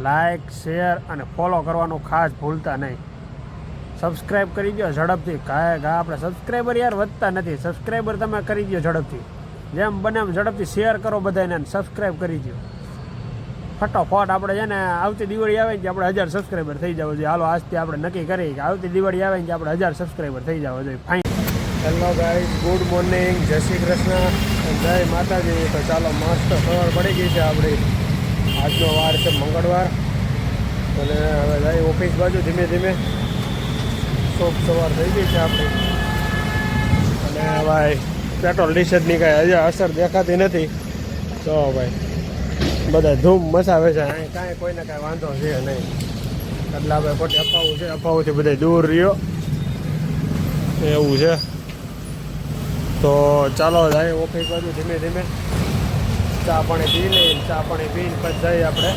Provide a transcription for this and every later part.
Like share અને follow કરવાનું ખાસ ભૂલતા નહીં. સબસ્ક્રાઈબ કરી દો ઝડપથી. આપણે સબસ્ક્રાઈબર યાર વધતા નથી. સબસ્ક્રાઈબર તમે કરી દો ઝડપથી, જેમ બને એમ ઝડપથી શેર કરો બધાને અને સબસ્ક્રાઈબ કરી દો ફટોફટ. આપણે છે ને આવતી દિવાળી આવે ને આપણે 1000 સબસ્ક્રાઈબર થઈ જવો જોઈએ. હાલો આજથી આપણે નક્કી કરીએ કે આવતી દિવાળી આવે ને આપણે 1000 સબસ્ક્રાઈબર થઈ જવો જોઈએ. Fine. Hello guys, good morning, જય શ્રી કૃષ્ણ, જય માતાજી. તો ચાલો મસ્ત સવાર પડી ગઈ છે આપણી. આજનો વાર છે મંગળવાર અને હવે જાય ઓફિસ બાજુ ધીમે ધીમે. શુભ સવાર થઈ ગઈ છે આપણી. અને ભાઈ પેટ્રોલ ડીઝલની કાંઈ હજી અસર દેખાતી નથી. તો ભાઈ બધા ધૂમ મચાવે છે. અહીં કાંઈ કોઈને કાંઈ વાંધો છે નહીં. એટલે આપણે ખોટી અફવાઓ છે, અફવાઓથી બધા દૂર રહ્યો એવું છે. તો ચાલો જાય ઓફિસ બાજુ ધીમે ધીમે. ચા પાણી પી લઈએ, ચા પાણી પીને પછી જઈએ આપણે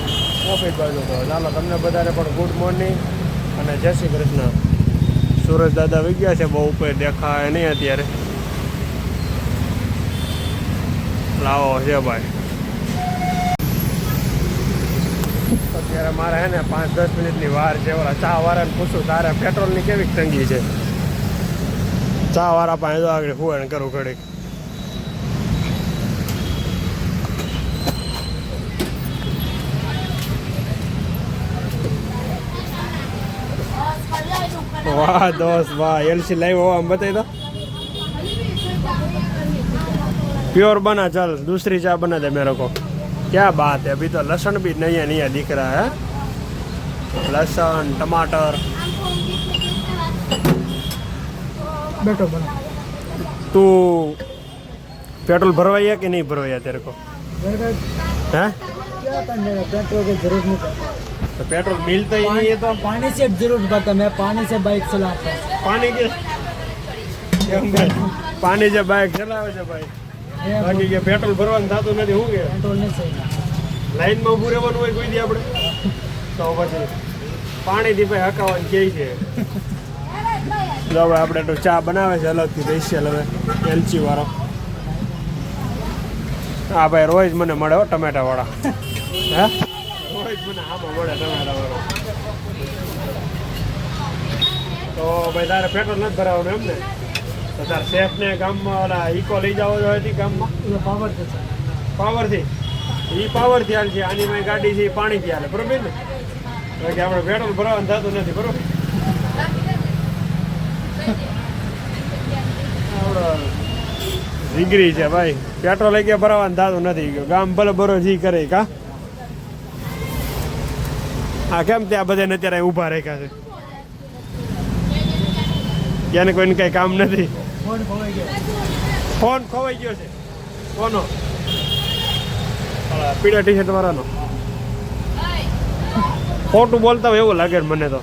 ઓફિસ બાજુ. તો ચાલો તમને બધાને પણ ગુડ મોર્નિંગ અને જય શ્રી કૃષ્ણ. સુરજ દાદા આવી ગયા છે, બહુ ઉપર દેખાય નહીં અત્યારે. લાવો છે ભાઈ. અત્યારે મારે હે ને 5-10 મિનિટની વાર છે. ઓલા ચા વાળાને પૂછું તારે પેટ્રોલની કેવી તંગી છે. ચા વાળા પાસે આગળ ફુવાણ કરું ઘડીક. वाह दोस्त वाह, एलसी लाइव हो हम बताइए तो. प्योर बना, चल दूसरी चाय बना दे मेरे को. क्या बात है, अभी तो लहसुन भी नया नया दिख रहा है. लहसुन टमाटर बेटो बना. तू पेट्रोल भरवाइया कि नहीं भरवाइया तेरे को? हैं? क्या करने का, पेट्रोल की जरूरत नहीं पड़ती. तो पेट्रोल मिलता ही नहीं है तो पानी से जरूरत पड़ता. मैं पानी से बाइक चलाता हूँ. पानी के पानी से बाइक चलावे છે ભાઈ. બાકી કે પેટ્રોલ ભરવાનું થતું નથી. શું કે पेट्रोल नहीं सही. લાઈનમાં ઊભું રહેવાનું હોય કોઈ દી આપણે. તો પછી પાણીથી ભાઈ હકાવાનું કહે છે. જો હવે આપણે તો ચા બનાવે છે અલગથી સ્પેશિયલ. હવે એલચી વાળો. હા ભાઈ રોજ મને મળે હો ટમેટા વાળા. હે રોજ મને આમાં મળે ટમેટા વાળો. તો ભાઈ તારે પેટ્રોલ નથી ભરાવાનું એમ ને? તો તાર શેફને ગામમાં ઓલા ઇકો લઈ જાવ હતી ગામમાં પાવરથી. એ પાવરથી હાલ છે. આની મારી ગાડી છે એ પાણીથી હાલે, બરોબર ને? કે આપણે પેટ્રોલ ભરાવાનું થતું નથી, બરોબર? જીગરી છે ભાઈ. પેટ્રોલ કે ભરાવાનું થતું નથી. ગામ ભલે બરો જી કરે કા. હા કેમ ત્યાં બધાને અત્યારે ઊભા રાખ્યા છે? ત્યાંને કોઈને કઈ કામ નથી. ફોન ખોવાઈ ગયો છે. કોનો? પીળા ટી શર્ટ વાળાનો. ખોટું બોલતા હોય એવું લાગે મને તો.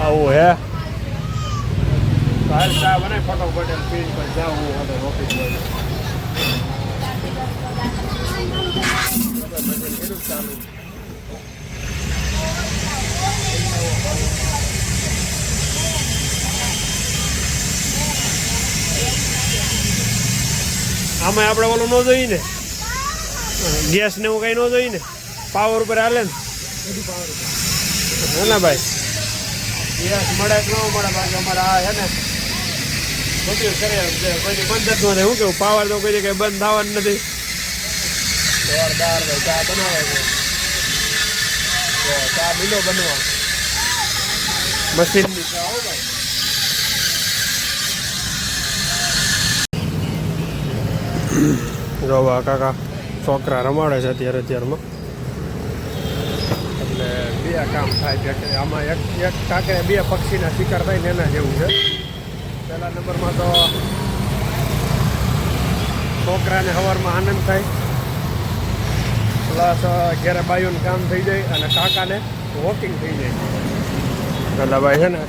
આવું હે. હાલ ચા બનાય ફટાફટ પીને પછી જાવું ઓફિસ બાજુ. આમાં આપણે ઓલું ન જોઈએ ને, ગેસ ને એવું કઈ ન જોઈએ ને. પાવર ઉપર હાલે ને. હે ને ભાઈ? ગેસ મળે કે ન મળે? બાકી અમારે આ હે ને બધું કરે કોઈની બંધ જ ન થાય. શું કેવું, પાવર તો કોઈ કઈ બંધ થવાનું નથી. જોરદાર ભાઈ ચા બનાવે છે. ચા મિલો બનવા મશીનની ચા હો ભાઈ. જો કાકા છોકરા રમાડે છે અત્યારમાં. એટલે બે કામ થાય છે આમાં. એક કાંકરે 2 પક્ષીના શિકાર થાય ને એના જેવું છે. પહેલા નંબરમાં તો છોકરાને સવારમાં આનંદ થાય, પ્લસ ઘેરે બાયુનું કામ થઈ જાય અને કાકાને વોકિંગ થઈ જાય. એટલે ભાઈ છે ને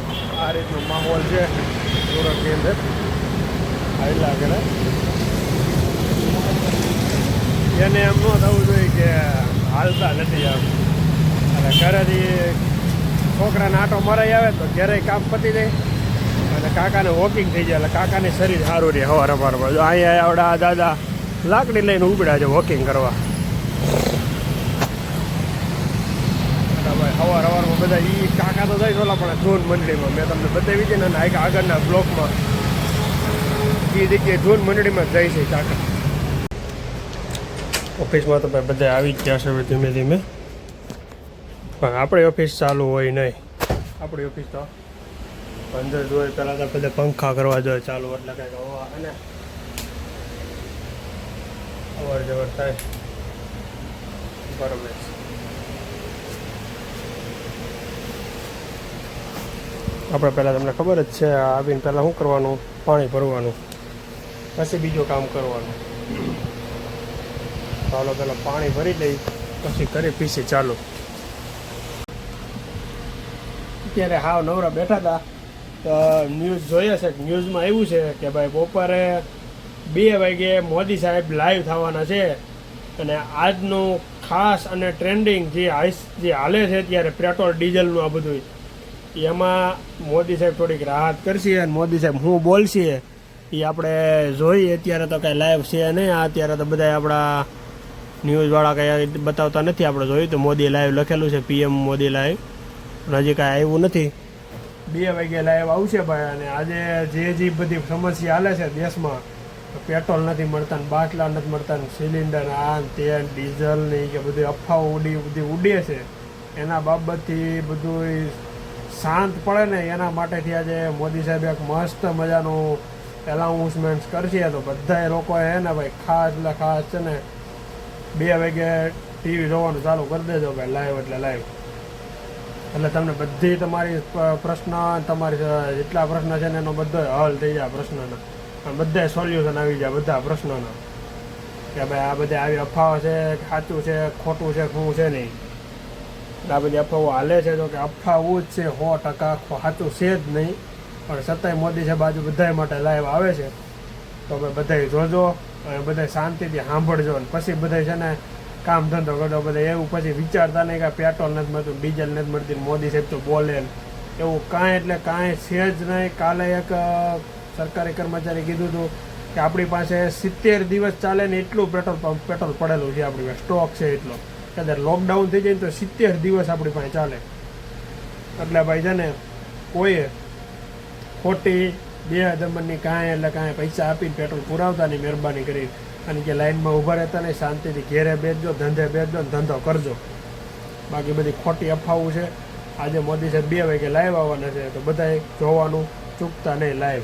આ રીતનો માહોલ છે સુરતની અંદર. આટલા આગળ એને એમ ન થવું જોઈએ કે હાલતા નથી આમ. અને ઘરેથી છોકરાને આટો મરાઈ આવે તો ઘરે કામ પતી જાય અને કાકાને વોકિંગ થઈ જાય. એટલે કાકાને શરીર સારું રહે. સવાર સવારમાં જો અહીંયા આવડા દાદા લાકડી લઈને ઉપડ્યા છે વોકિંગ કરવા. સવાર સવારમાં બધા એ કાકા તો જાય ઓલા પણ જૂન મંડળીમાં મેં તમને બતાવી છે ને આગળના બ્લોકમાં એ જગ્યાએ જૂન મંડળીમાં જાય છે કાકા. ઓફિસમાં તો ભાઈ બધા આવી જ ગયા છે હવે ધીમે ધીમે, પણ આપણી ઓફિસ ચાલુ હોય નહીં. આપણી ઓફિસ તો અંદર જોઈએ પહેલાં તો બધા પંખા કરવા જોઈએ ચાલુ, એટલે કંઈક હવા અને અવર જવર થાય બરોબર. આપણે પહેલાં તમને ખબર જ છે આવીને પહેલાં શું કરવાનું, પાણી ભરવાનું, પછી બીજું કામ કરવાનું. ચાલો પહેલાં પાણી ભરી લઈ પછી કરી પીસી ચાલુ. અત્યારે હાવ નવરા બેઠા હતા તો ન્યૂઝ જોઈએ છે. ન્યૂઝમાં એવું છે કે ભાઈ બપોરે 2 વાગે મોદી સાહેબ લાઈવ થવાના છે, અને આજનું ખાસ અને ટ્રેન્ડિંગ જે હાલે છે અત્યારે પેટ્રોલ ડીઝલનું આ બધું, એમાં મોદી સાહેબ થોડીક રાહત કરશે અને મોદી સાહેબ શું બોલશે એ આપણે જોઈએ. અત્યારે તો કાંઈ લાઈવ છે નહીં, અત્યારે તો બધા આપણા ન્યૂઝવાળા કંઈ બતાવતા નથી. આપણે જોયું તો મોદી લાઈવ લખેલું છે, PM મોદી લાઈવ, હજી કાંઈ આવ્યું નથી. 2 વાગે લાઈવ આવશે ભાઈ. અને આજે જે બધી સમસ્યા હાલે છે દેશમાં, પેટ્રોલ નથી મળતા ને બાટલા નથી મળતા ને સિલિન્ડર આ તેલ ડીઝલ ને કે બધું અફવાઓ ઉડે છે, એના બાબતથી બધું શાંત પડે ને એના માટેથી આજે મોદી સાહેબ એક મસ્ત મજાનું એનાઉન્સમેન્ટ કરશે. તો બધા લોકોએ હે ને ભાઈ ખાસ છે ને 2 વાગે ટીવી જોવાનું ચાલુ કરી દેજો ભાઈ, લાઈવ એટલે લાઈવ. એટલે તમને બધી તમારી પ્રશ્ન, તમારી જેટલા પ્રશ્ન છે ને એનો બધો હલ થઈ જાય પ્રશ્નના, અને બધા સોલ્યુશન આવી જાય બધા પ્રશ્નોના, કે ભાઈ આ બધી આવી અફવાઓ છે, સાચું છે ખોટું છે શું છે નહીં. આ બધી અફવાઓ હાલે છે તો કે અફવાઓ જ છે, 100% સાચું છે જ નહીં. પણ છતાંય મોદી સાહેબ બાજુ બધા માટે લાઈવ આવે છે, તો ભાઈ બધા જોજો અને બધા શાંતિથી સાંભળજો. અને પછી બધા છે ને કામ ધંધો કરજો. બધા એવું પછી વિચારતા નહીં કે પેટ્રોલ નથી મળતું, ડીઝલ નથી મળતી, મોદી સાહેબ તો બોલે એવું કાંઈ એટલે કાંઈ છે જ નહીં. કાલે એક સરકારી કર્મચારી કીધું હતું કે આપણી પાસે 70 દિવસ ચાલે ને એટલું પેટ્રોલ પડેલું છે, આપણી પાસે સ્ટોક છે એટલો. કદાચ લોકડાઉન થઈ જાય ને તો 70 દિવસ આપણી પાસે ચાલે. એટલે ભાઈ છે ને કોઈએ ખોટી બેદમની કાંઈ એટલે કાંઈ પૈસા આપીને પેટ્રોલ પુરાવતા નહીં મહેરબાની કરી, અને કે લાઈનમાં ઊભા રહેતા નહીં, શાંતિથી ઘેરે બેસજો, ધંધે બેસજો ને ધંધો કરજો. બાકી બધી ખોટી અફવાઓ છે. આજે મોદી સાહેબ 2 વાગે લાઈવ આવવાના છે, તો બધાએ જોવાનું ચૂકતા નહીં લાઈવ.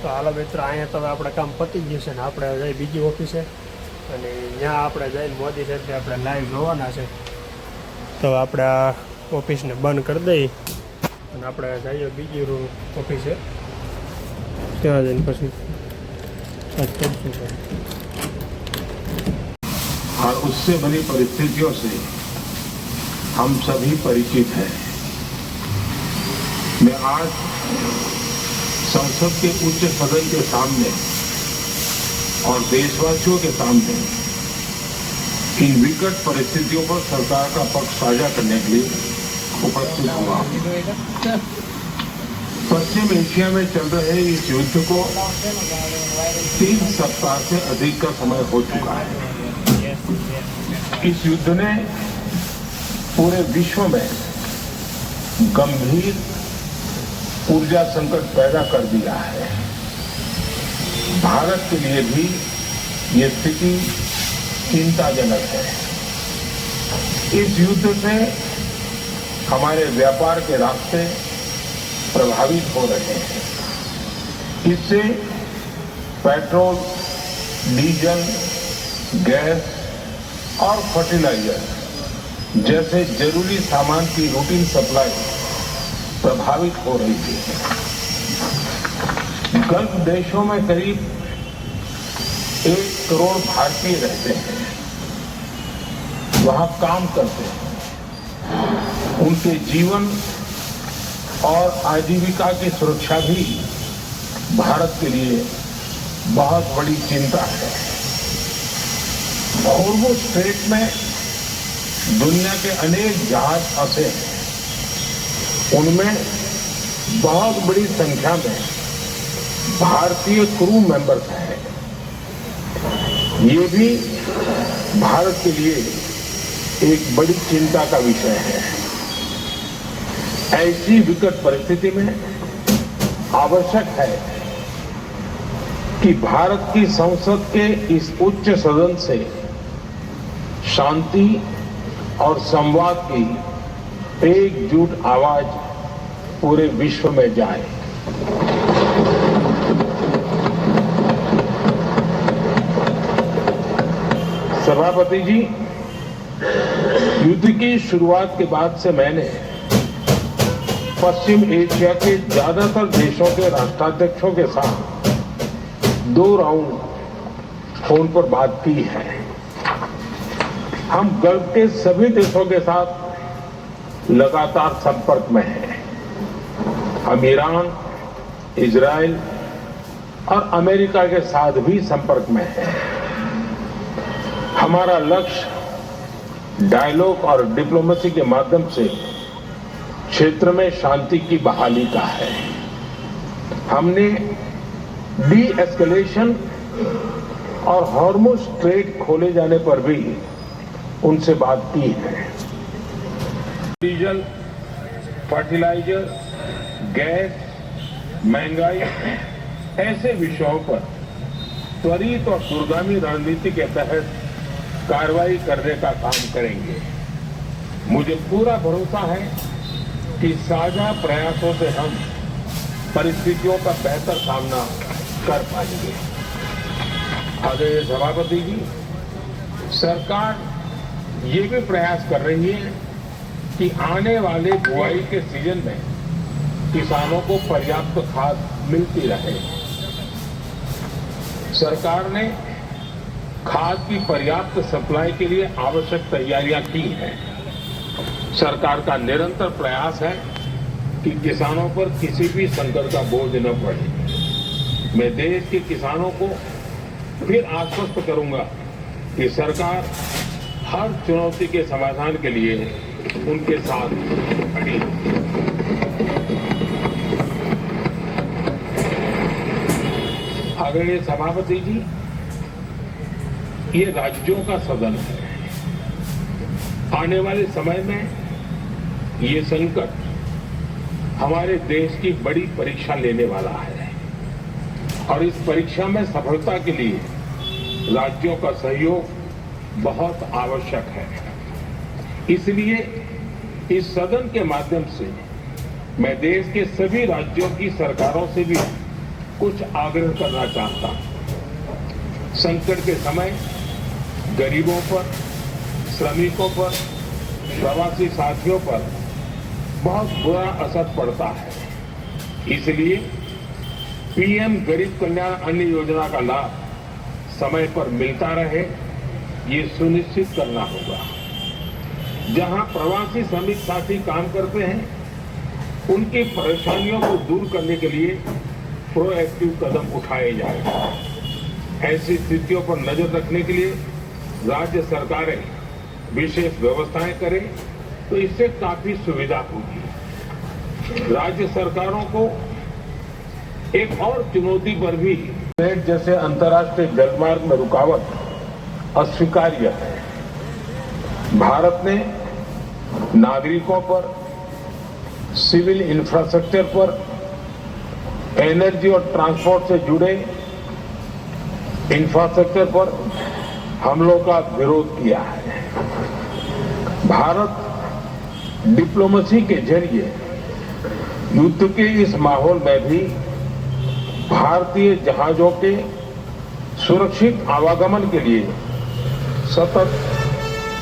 તો હાલો મિત્રો, અહીંયા તો આપણે કામ પતી ગયું છે ને આપણે જઈ બીજી ઓફિસે, અને ત્યાં આપણે જઈને મોદી સાહેબને આપણે લાઈવ જોવાના છે. તો આપણે આ ઓફિસને બંધ કરી દઈએ અને આપણે જઈએ બીજી ઓફિસે, ત્યાં જઈને પછી और उससे बनी परिस्थितियों से हम सभी परिचित हैं। मैं आज संसद के उच्च सदन के सामने और देशवासियों के सामने इन विकट परिस्थितियों पर सरकार का पक्ष साझा करने के लिए उपस्थित हुआ। पश्चिम एशिया में चल रहे इस युद्ध को 3 सप्ताह से अधिक का समय हो चुका है। इस युद्ध ने पूरे विश्व में गंभीर ऊर्जा संकट पैदा कर दिया है। भारत के लिए भी ये स्थिति चिंताजनक है। इस युद्ध से हमारे व्यापार के रास्ते प्रभावित हो रहे हैं। इससे पेट्रोल, डीजल, गैस और फर्टिलाइजर जैसे जरूरी सामान की रूटीन सप्लाई प्रभावित हो रही है। गल्फ देशों में करीब 1 करोड़ भारतीय रहते हैं, वहां काम करते हैं। उनके जीवन और आजीविका की सुरक्षा भी भारत के लिए बहुत बड़ी चिंता है। हॉर्मुज़ स्ट्रेट में दुनिया के अनेक जहाज फंसे हैं, उनमें बहुत बड़ी संख्या में भारतीय क्रू मेंबर्स हैं। ये भी भारत के लिए एक बड़ी चिंता का विषय है। ऐसी विकट परिस्थिति में आवश्यक है कि भारत की संसद के इस उच्च सदन से शांति और संवाद की एकजुट आवाज पूरे विश्व में जाए। सभापति जी, युद्ध की शुरुआत के बाद से मैंने पश्चिम एशिया के ज्यादातर देशों के राष्ट्राध्यक्षों के साथ 2 राउंड फोन पर बात की है। हम गल्फ के सभी देशों के साथ लगातार संपर्क में हैं। हम ईरान, इजराइल और अमेरिका के साथ भी संपर्क में हैं। हमारा लक्ष्य डायलॉग और डिप्लोमेसी के माध्यम से क्षेत्र में शांति की बहाली का है। हमने डी एस्केलेशन और हॉर्मुज स्ट्रेट खोले जाने पर भी उनसे बात की है। डीजल, फर्टिलाइजर, गैस, महंगाई ऐसे विषयों पर त्वरित और दूरगामी रणनीति के तहत कार्रवाई करने का काम करेंगे। मुझे पूरा भरोसा है कि साझा प्रयासों से हम परिस्थितियों का बेहतर सामना कर पाएंगे। आदरणीय सभापति जी, सरकार ये भी प्रयास कर रही है कि आने वाले बुआई के सीजन में किसानों को पर्याप्त खाद मिलती रहे। सरकार ने खाद की पर्याप्त सप्लाई के लिए आवश्यक तैयारियां की हैं। सरकार का निरंतर प्रयास है कि किसानों पर किसी भी संकट का बोझ न पड़े। मैं देश के किसानों को फिर आश्वस्त करूंगा कि सरकार हर चुनौती के समाधान के लिए उनके साथ खड़ी है। आदरणीय सभापति जी, ये राज्यों का सदन है। आने वाले समय में ये संकट हमारे देश की बड़ी परीक्षा लेने वाला है और इस परीक्षा में सफलता के लिए राज्यों का सहयोग बहुत आवश्यक है। इसलिए इस सदन के माध्यम से मैं देश के सभी राज्यों की सरकारों से भी कुछ आग्रह करना चाहता हूं। संकट के समय गरीबों पर, श्रमिकों पर, प्रवासी साथियों पर बहुत बुरा असर पड़ता है। इसलिए पीएम गरीब कल्याण अन्न योजना का लाभ समय पर मिलता रहे, ये सुनिश्चित करना होगा। जहां प्रवासी श्रमिक साथी काम करते हैं, उनकी परेशानियों को दूर करने के लिए प्रोएक्टिव कदम उठाए जाए। ऐसी स्थितियों पर नजर रखने के लिए राज्य सरकारें विशेष व्यवस्थाएं करें तो इससे काफी सुविधा होगी। राज्य सरकारों को एक और चुनौती पर भी जैसे अंतर्राष्ट्रीय जलमार्ग में रुकावट अस्वीकार्य है। भारत ने नागरिकों पर, सिविल इंफ्रास्ट्रक्चर पर, एनर्जी और ट्रांसपोर्ट से जुड़े इंफ्रास्ट्रक्चर पर हमलों का विरोध किया है। भारत डिप्लोमेसी के जरिए युद्ध के इस माहौल में भी भारतीय जहाजों के सुरक्षित आवागमन के लिए सतत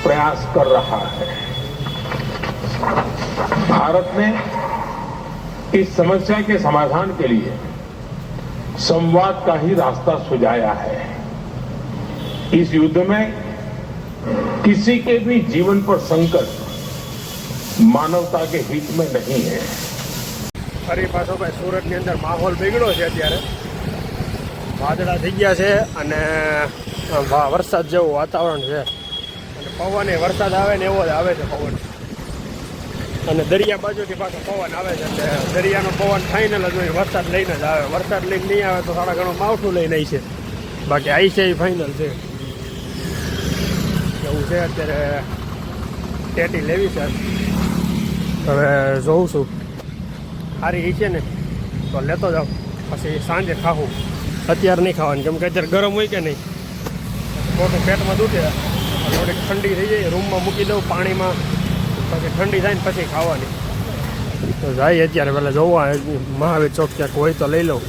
प्रयास कर रहा है। भारत ने इस समस्या के समाधान के लिए संवाद का ही रास्ता सुझाया है। इस युद्ध में किसी के भी जीवन पर संकट मानवता के हित में नहीं है। ફરી પાછો ભાઈ સુરતની અંદર માહોલ બગડ્યો છે અત્યારે, વાદળા થઈ ગયા છે અને વરસાદ જેવું વાતાવરણ છે અને પવન એ વરસાદ આવે ને એવો જ આવે છે પવન, અને દરિયા બાજુથી પાછો પવન આવે છે એટલે દરિયાનો પવન ફાઇનલ જ હોય, વરસાદ લઈને જ આવે. વરસાદ લઈને નહીં આવે તો સાડા ઘણું માવઠું લઈને આવી છે, બાકી આવી છે એ ફાઇનલ છે. એવું છે. અત્યારે ટેટી લેવી છે, હવે જોઉં છું સારી છે ને તો લેતો જાઉં, પછી સાંજે ખાવું. અત્યારે નહીં ખાવાની, કેમ કે અત્યારે ગરમ હોય કે નહીં, ખોટું પેટમાં દુખે. થોડીક ઠંડી થઈ જાય, રૂમમાં મૂકી દઉં પાણીમાં, પછી ઠંડી થાય ને પછી ખાવાની. તો જાય અત્યારે પહેલાં જોવા મહાવીર ચોક ક્યાંક હોય તો લઈ લઉં.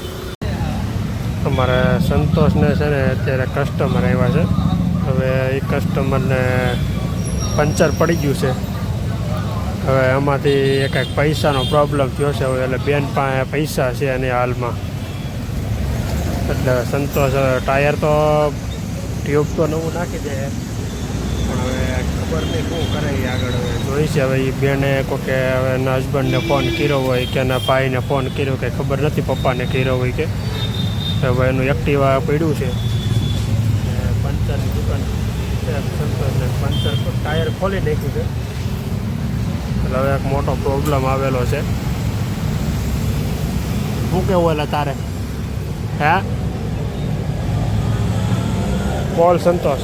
અમારે સંતોષને છે ને અત્યારે કસ્ટમર આવ્યા છે. હવે એ કસ્ટમરને પંચર પડી ગયું છે. હવે એમાંથી કંઈક પૈસાનો પ્રોબ્લેમ થયો છે. હવે એટલે બેન પાસે પૈસા છે અને હાલમાં, એટલે સંતોષ ટાયર તો ટ્યુબ તો નવું નાખી દે, પણ હવે ખબર નહીં શું કરે એ આગળ. હવે જોઈ છે હવે એ બેને કોઈ કે હવે એના હસબન્ડને ફોન કર્યો હોય કે એના ભાઈને ફોન કર્યો કે ખબર નથી, પપ્પાને કર્યો હોય કે. હવે એનું એક્ટિવા પડ્યું છે, પંચરની દુકાન સંતોષને પંચર ટાયર ખોલી નાખ્યું છે. એટલે હવે એક મોટો પ્રોબ્લેમ આવેલો છે. શું કેવું એટલે તારે? હે બોલ સંતોષ.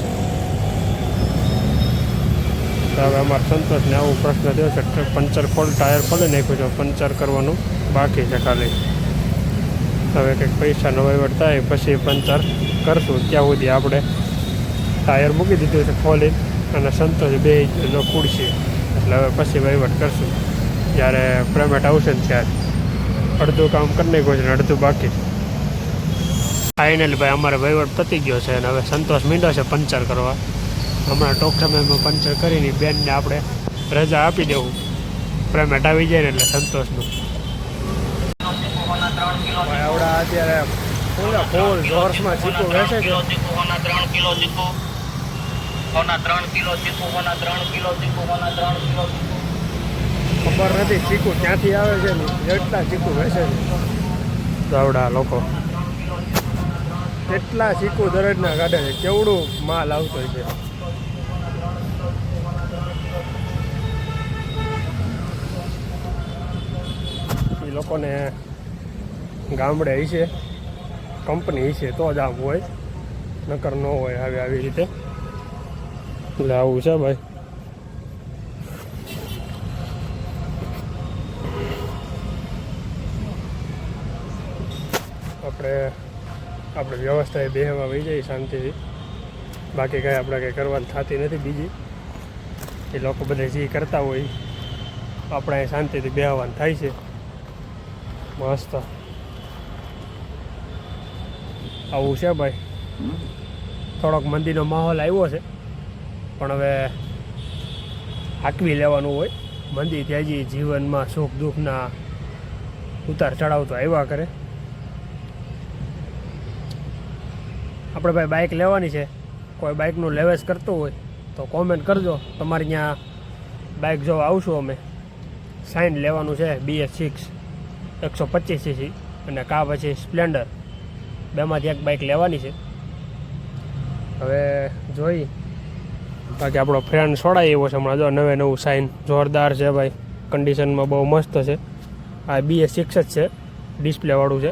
તો હવે અમારા સંતોષને આવું પ્રશ્ન થયો છે કે પંચર ટાયર ખોલી નાખ્યું છે, પંચર કરવાનું બાકી છે ખાલી. હવે કંઈક પૈસાનો વહીવટ થાય પછી પંચર કરશું. ત્યાં સુધી આપણે ટાયર મૂકી દીધું છે ખોલી, અને સંતોષ બે ખુરશી. એટલે હવે પછી વહીવટ કરશું. જ્યારે પેમેન્ટ આવશે ને ત્યારે અડધું કામ કરી નાખ્યું છે ને અડધું બાકી. ફાઇનલ ભાઈ અમારે વહીવટ પતી ગયો છે, અને હવે સંતોષ મીંડો છે પંચર કરવા. હમણાં ટોક સમયમાં પંચર કરીને બેનને આપણે રજા આપી દેવું, પેમેન્ટ આવી જાય ને એટલે સંતોષનું. આવડા અત્યારે ફૂલ જોર્સમાં ચીકુ વેચે છે. 3 કિલો ચીકુ, 3 કિલો ચીકુ, 3 કિલો ચીકુ, 3 કિલો ચીકુ. ખબર નથી ચીકુ ક્યાંથી આવે છે ને એટલા ચીકુ વેચે છે આવડા લોકો. કેટલા ચીકુ દરરોજના કાઢે છે, કેવડું માલ આવતો છે. એ લોકોને ગામડે હશે, કંપની હશે તો જ આમ હોય, નકર ન હોય આવી રીતે. એટલે આવું છે ભાઈ. આપણે વ્યવસ્થાએ બેહવા વહી જાય શાંતિથી, બાકી કાંઈ આપણે કંઈ કરવાની થતી નથી બીજી. એ લોકો બધા જે કરતા હોય આપણે શાંતિથી બેહવાનું થાય છે મસ્ત. આવું છે ભાઈ. થોડોક મંદીનો માહોલ આવ્યો છે, પણ હવે હાંકવી લેવાનું હોય. મંદી ત્યાજી જીવનમાં સુખ દુઃખના ઉતાર ચઢાવ તો આવ્યા કરે. આપણે ભાઈ બાઇક લેવાની છે, કોઈ બાઇકનું લેવેસ કરતું હોય તો કોમેન્ટ કરજો. તમારે ત્યાં બાઇક જો આવશું અમે. સાઇન લેવાનું છે BS6 125cc અને કા પછી સ્પ્લેન્ડર, બેમાંથી એક બાઇક લેવાની છે. હવે જોઈ, બાકી આપણો ફ્રેન્ડ છોડાય એવો છે હમણાં. જો નવું સાઇન જોરદાર છે ભાઈ, કન્ડિશનમાં બહુ મસ્ત છે. આ BS6 જ છે, ડિસ્પ્લેવાળું છે.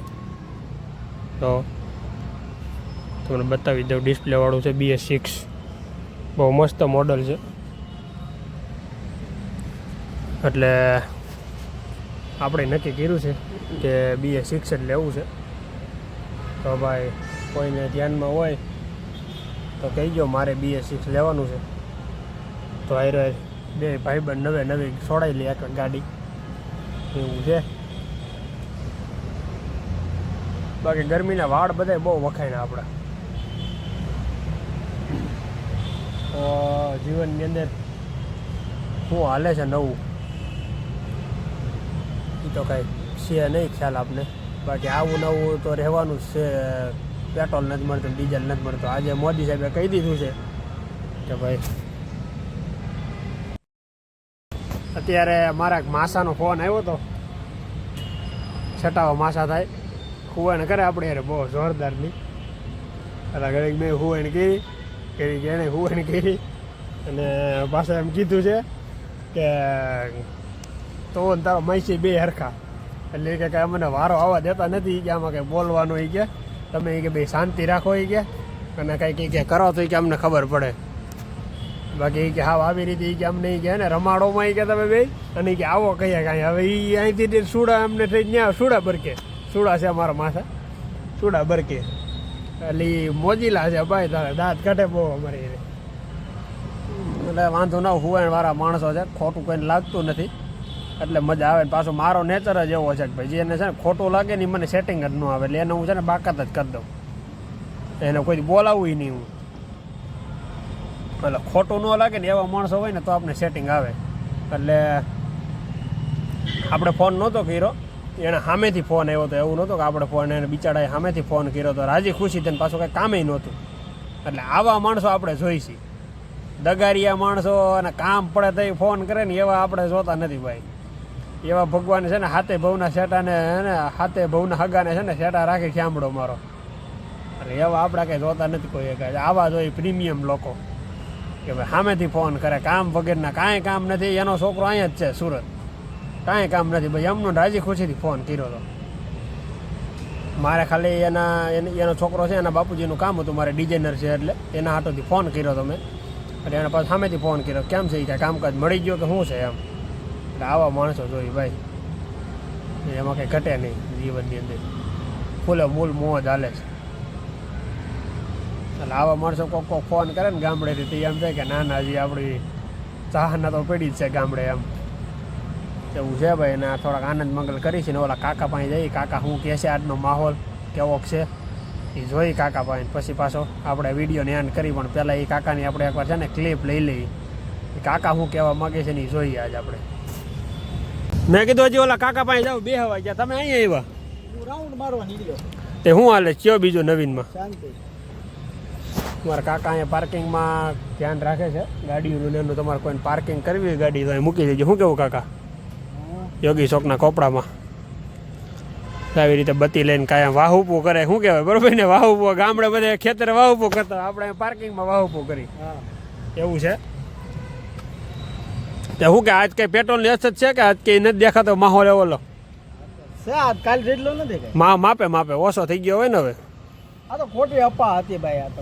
તો તમને બતાવી દઉં, ડિસ્પ્લેવાળું છે BS6, બહુ મસ્ત મોડલ છે. એટલે આપણે નક્કી કર્યું છે કે BS6 જ લેવું છે. તો ભાઈ કોઈને ધ્યાનમાં હોય તો કહીજો, મારે BS6 લેવાનું છે. તો આયરો બે ભાઈબંધ નવી છોડાઈ લે એક ગાડી, એવું છે. બાકી ગરમીના વાળ બધા બહુ વખાય ને આપણા. તો જીવનની અંદર શું હાલે છે નવું એ તો કાંઈ છે નહીં ખ્યાલ આપને. બાકી આવું નવું તો રહેવાનું જ છે. પેટ્રોલ નથી મળતું, ડીઝલ નથી મળતું. આજે મોદી સાહેબે કહી દીધું છે કે ભાઈ, અત્યારે મારા માસાનો ફોન આવ્યો હતો, છટાવા માસા થાય હુવાને કરે આપણે યાર બહુ જોરદારની. એટલે ઘડીક મેં હુવાઈને કરી એને હુવાઈને કરી, અને પાછા એમ કીધું છે કે તો તારો મૈસી બે હરખા. એટલે કે અમને વારો આવવા દેતા નથી કે આમાં કંઈ બોલવાનું. એ કે તમે એ કે ભાઈ શાંતિ રાખો એ કે, અને કંઈક કે કરો તો એ કે અમને ખબર પડે. બાકી ઈ કે હાવ આવી રીતે ઈ કે અમને ઈ કે ને રમાડોમાં ઈ કે તમે બે અને ઈ કે આવો કહીએ કાંઈ હવે ઈ અહીંથી સુડા અમને થઈ ત્યાં સુડા બરકે સુડા છે અમારા માથા સુડા બરકે એટલે ઈ મોજીલા છે ભાઈ તારે દાંત કાઢે બહુ અમારી એટલે વાંધો ન હુવાણ વાળા માણસો છે ખોટું કોઈને લાગતું નથી એટલે મજા આવે પાછો મારો નેચર જ એવો છે કે ભાઈ જેને છે ને ખોટું લાગે ને મને સેટિંગ જ ન આવે એટલે એને હું છે ને બાકાત જ કરી દઉં એને કોઈ બોલાવું નહીં હું એટલે ખોટું ન લાગે ને એવા માણસો હોય ને તો આપણે સેટિંગ આવે એટલે આપણે ફોન નહોતો કર્યો એણે સામેથી ફોન આવ્યો હતો એવું નહોતું કે આપણે ફોન એને બિચારાએ સામેથી ફોન કર્યો હતો રાજી ખુશી થઈને પાછું કંઈ કામે નહોતું એટલે આવા માણસો આપણે જોઈશી દગારિયા માણસો અને કામ પડે તો ફોન કરે ને એવા આપણે જોતા નથી ભાઈ એવા ભગવાન છે ને હાથે ભવના શેટાને ને હાથે ભવના હગાને છે ને શેટા રાખી શ્યામડો મારો એટલે એવા આપણે કંઈ જોતા નથી કોઈ આવા જોઈએ પ્રીમિયમ લોકો કે ભાઈ સામેથી ફોન કરે કામ વગરના કાંઈ કામ નથી એનો છોકરો અહીંયા જ છે સુરત કાંઈ કામ નથી ભાઈ એમનો રાજી ખુશીથી ફોન કર્યો હતો મારે ખાલી એનો છોકરો છે એના બાપુજીનું કામ હતું મારે ડિઝાઇનર છે એટલે એના હાથોથી ફોન કર્યો હતો મેં એટલે એને પાછું સામેથી ફોન કર્યો કેમ છે એ કાંઈ કામકાજ મળી ગયો કે શું છે એમ એટલે આવા માણસો જોઈએ ભાઈ એમાં કંઈ ઘટે નહીં જીવનની અંદર ફૂલે મૂલ મોજ હાલે છે એટલે આવા માણસો કોક ફોન કરે ને ગામડેથી એમ થાય કે ના હજી આપણી ચાહના તો પડી જ છે ગામડે એમ એવું છે ભાઈ એને થોડાક આનંદ મંગલ કરી છે ને ઓલા કાકા પાસે જઈ કાકા શું કહે છે આજનો માહોલ કેવોક છે એ જોઈ કાકા પાસે પછી પાછો આપણે વિડીયોને એન્ડ કરી પણ પહેલાં એ કાકાની આપણે એકવાર છે ને ક્લિપ લઈ લઈએ એ કાકા શું કહેવા માગે છે ને એ જોઈએ આજ આપણે મેં કીધું હજી ઓલા કાકા પાસે જાવ બે હવા ગયા તમે અહીંયા આવ્યા રાઉન્ડ મારવા નીકળ્યો તે શું હાલે કયો બીજું નવીનમાં શાંતિ મારા કાકા અહીંયા પાર્કિંગમાં ધ્યાન રાખે છે ગાડીઓનું એનું તમારે કોઈને પાર્કિંગ કરવી હોય ગાડી તો અહીં મૂકી દેજો શું કેવું કાકા યોગી ચોકના કોપડામાં આવી રીતે બત્તી લઈને કાંઈ વાહુપું કરે શું કહેવાય બરોબર ને વાહુપું ગામડે બધે ખેતરે વાહુપું કરતા આપણે પાર્કિંગમાં વાહુપું કરી એવું છે તે શું કે આજ કઈ પેટ્રોલની અછત છે કે આજ કઈ નથી દેખાતો માહોલ એવો છે આ કાલ જેટલો નથી કઈ માપે ઓછો થઈ ગયો હોય ને હવે આ તો ખોટી અપા હતી ભાઈ આ તો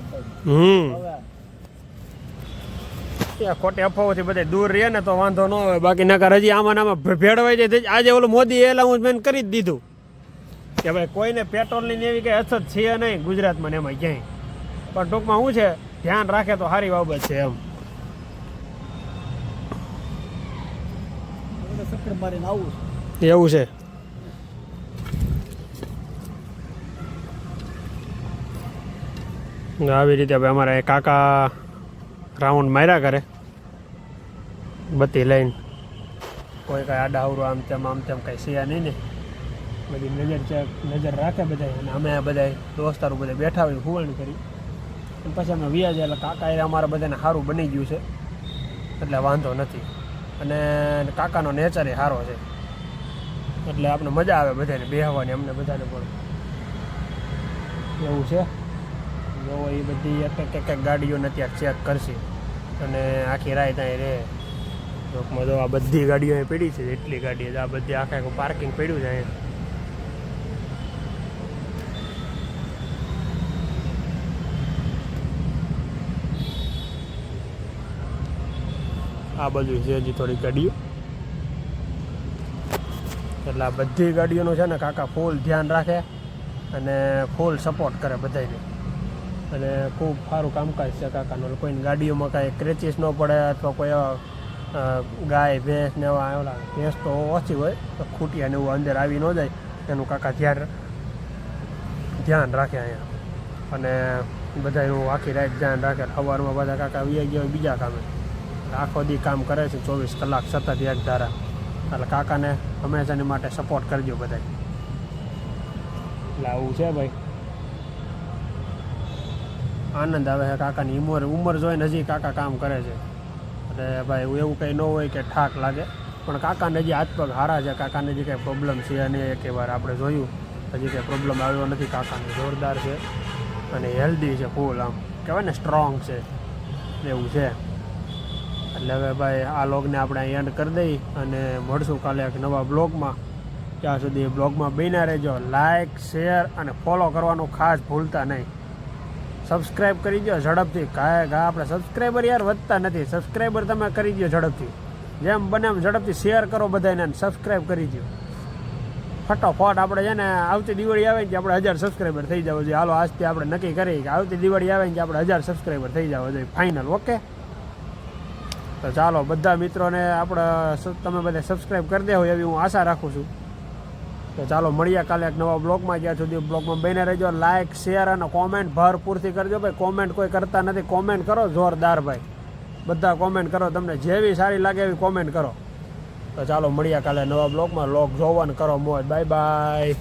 હવે ખોટી અફવાઓથી બધા દૂર રહે ને તો વાંધો ન હોય બાકી નકર હજી આમાં ભેળવાઈ જાય આજે ઓલું મોદી એલાઉન્સમેન્ટ કરી જ દીધું કે ભાઈ કોઈને પેટ્રોલની એવી કંઈ અછત છે નહીં ગુજરાતમાં ને એમાં ક્યાંય પણ ટૂંકમાં શું છે ધ્યાન રાખે તો સારી બાબત છે એમ ચક્કર મારીને આવું એવું છે આવી રીતે ભાઈ અમારા કાકા રાઉન્ડ માર્યા કરે બત્તી લઈને કોઈ કાંઈ આડાવરું આમ તેમ કાંઈ સિયા નહીં ને બધી નજર રાખે બધા અને અમે બધા દોસ્તારો બધા બેઠા હોય હુવાણ કરી અને પછી અમે વ્યાજ એટલે કાકા એ અમારા બધાને સારું બની ગયું છે એટલે વાંધો નથી અને કાકાનો નેચર એ સારો છે એટલે આપણે મજા આવે બધાને બેહવાની અમને બધાને પણ એવું છે જોવો એ બધી એક ગાડીઓને અત્યારે ચેક કરશે અને આખી રાત અહીં રહે ચોકમાં જો આ બધી ગાડીઓ અહીં પડી છે એટલી ગાડીઓ આ બધી આખા પાર્કિંગ પડ્યું છે અહીંયા આ બાજુ છે હજી થોડી ગાડીઓ એટલે આ બધી ગાડીઓનું છે ને કાકા ફૂલ ધ્યાન રાખે અને ફૂલ સપોર્ટ કરે બધાને અને ખૂબ સારું કામકાજ છે કાકાનું કોઈને ગાડીઓમાં કાંઈ ક્રેચીસ ન પડે અથવા કોઈ ગાય ભેંસ ને એવા ઓલા ભેંસ તો ઓછી હોય તો ખૂટિયા ને એવું અંદર આવી ન જાય એનું કાકા ધ્યાન રાખે અહીંયા અને બધા એનું આખી રાત ધ્યાન રાખે સવારમાં બધા કાકા વી ગયા હોય બીજા કામે આખો દી કામ કરે છે 24 કલાક સતત એક ધારા એટલે કાકાને હંમેશાની માટે સપોર્ટ કરજો બધા એટલે આવું છે ભાઈ આનંદ આવે છે કાકાની ઉંમર જોઈને હજી કાકા કામ કરે છે એટલે ભાઈ એવું કંઈ ન હોય કે ઠાક લાગે પણ કાકાને હજી હાથ પગ હારા છે કાકાને હજી કંઈ પ્રોબ્લેમ છે અને એક વાર આપણે જોયું હજી કંઈ પ્રોબ્લેમ આવ્યો નથી કાકાને જોરદાર છે અને હેલ્ધી છે ફૂલ આમ કહેવાય ને સ્ટ્રોંગ છે એવું છે એટલે હવે ભાઈ આ વ્લોગને આપણે અહીં એન્ડ કરી દઈ અને મળશું કાલે એક નવા બ્લોગમાં ત્યાં સુધી બ્લોગમાં બન્યા રહેજો લાઇક શેર અને ફોલો કરવાનું ખાસ ભૂલતા નહીં સબસ્ક્રાઈબ કરી દો ઝડપથી. ઘા આપણે સબસ્ક્રાઈબર યાર વધતા નથી. સબસ્ક્રાઈબર તમે કરી દો ઝડપથી. જેમ બને એમ ઝડપથી શેર કરો બધાને અને સબસ્ક્રાઈબ કરી દો ફટોફટ. આપણે છે ને આવતી દિવાળી આવે ને કે આપણે 1000 સબસ્ક્રાઈબર થઈ જવો જોઈએ. હાલો આજથી આપણે નક્કી કરીએ કે આવતી દિવાળી આવે ને કે આપણે 1000 સબસ્ક્રાઈબર થઈ જવો જોઈએ ફાઇનલ. ઓકે, તો ચાલો બધા મિત્રોને આપણે તમે બધા સબસ્ક્રાઈબ કરી દેવો એવી હું આશા રાખું છું. તો ચાલો મળીએ કાલે એક નવા બ્લોગમાં. જ્યાં સુધી બ્લોગમાં બને રહેજો. લાઇક શેર અને કોમેન્ટ ભરપૂરથી કરજો ભાઈ. કોમેન્ટ કોઈ કરતા નથી. કોમેન્ટ કરો જોરદાર ભાઈ. બધા કોમેન્ટ કરો. તમને જેવી સારી લાગે એવી કોમેન્ટ કરો. તો ચાલો મળીએ કાલે નવા બ્લોગમાં. લોક જોવાનું કરો મોજ. Bye bye.